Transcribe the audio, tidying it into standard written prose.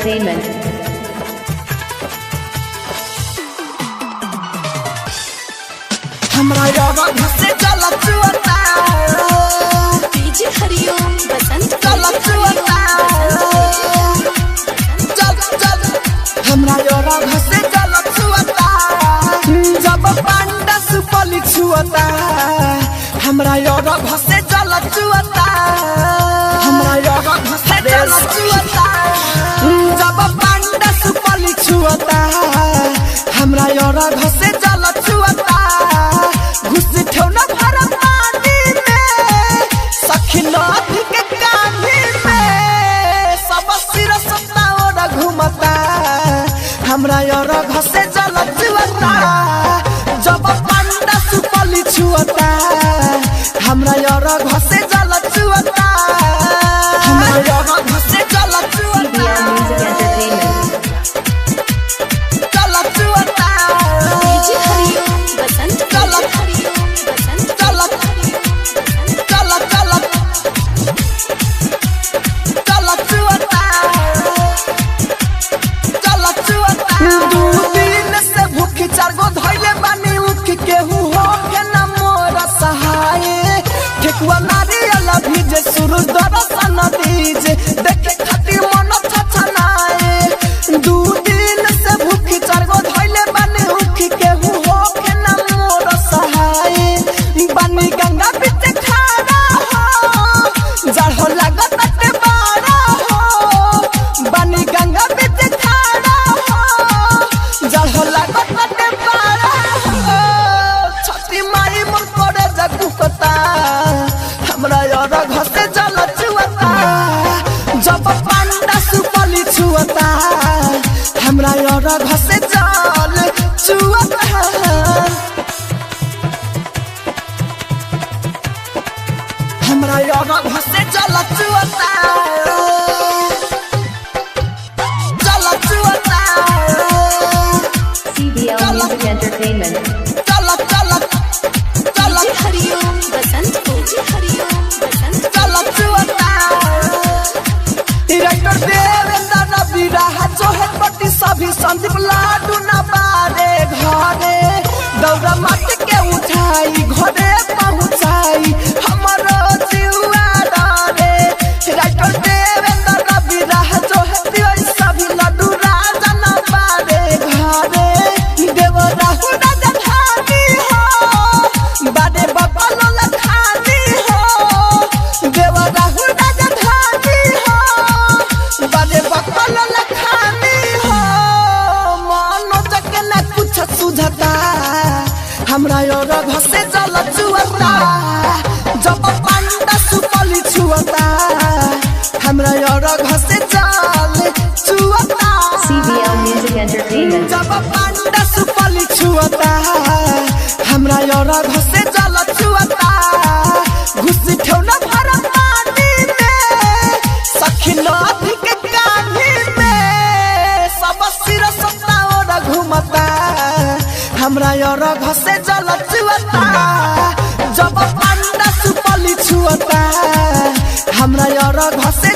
Entertainment. हमरा यारा घसे चलत चुअता डीजे हरिओम बसंत चलत चुअता चल हमरा यारा घसे चलत चुअता जब पांडा सुपली छुअता हमरा यारा घसे चलत चुअता हमरा यारा घसे चलत चुअता जब पांडा सुपली छुअता हमरा यारा घसे चलत चुअता घुस ठेवना भरा पानी में सखी नदी के कान्ही में सब सिर सत्ता और घूमता हमरा यार घसे जलत चुअता जब पांडा सुपली छुअता हमरा यार घसे जलत चुअता हमरा यार घसे जलत चुअता जलत चुअता डीजे हरिओम बसंत चलत चलत चलत चलत चलत चुअता चलत चुअता दू दिन से भूखी चार गो धइले बानी उठ केहू हो के न मोर सहाय ठेकुआ नारियल भीजे सूरज दरसन दीजे देखे खातिर मन छछनाए दू दिन से भूखी चार गो धइले बानी उठ केहू हो के न मोर सहाय बानी गंगा बीच खाना हो जड़ो लागत ते बारा हो बानी गंगा बीच खाना हो जड़ो लागत ते बारा हो छती माई मन करे जगुकता हमरा यार घसे जल चुअता जब पांडा सुपली छुअता हमरा यार घसे जल चुअता हमरा यार घसे चलत चुअता चलत चुअता CBL Music Entertainment. चलत चलत डीजे चलत हरिओम बसंत डीजे हरिओम बसंत चलत चुअता डायरेक्टर देवेंद्र रवि रहा जोहर पट्टी सभी संदीप लाडू न बारे घरे दौरा मत के उठाई घरे पहुंचाई हमरो जीवा डरे डायरेक्टर देवेंद्र रवि रहा जोहर दिवई सभी लाडू राजा न बारे घरे देव राहु राजा धानी हो बारे बबलो लखानी हो देव राहु राजा धानी हो बारे बबलो लखानी हो मानो जके न कुछ सुझता हमरा यार घसे जल चुअता जब पांडा सुपली छुअता हमरा यार घसे जल चुअता CBL Music Entertainment. जब पांडा सुपली छुअता हमरा यार घसे जल चुअता घुस ठेवना भरा पानी में सखी नदी के कान्ही में सब सिर सत्ता और घूमता हमरा यार घसे जल चुअता जब पांडा सुपली छुअता हमरा यार घसे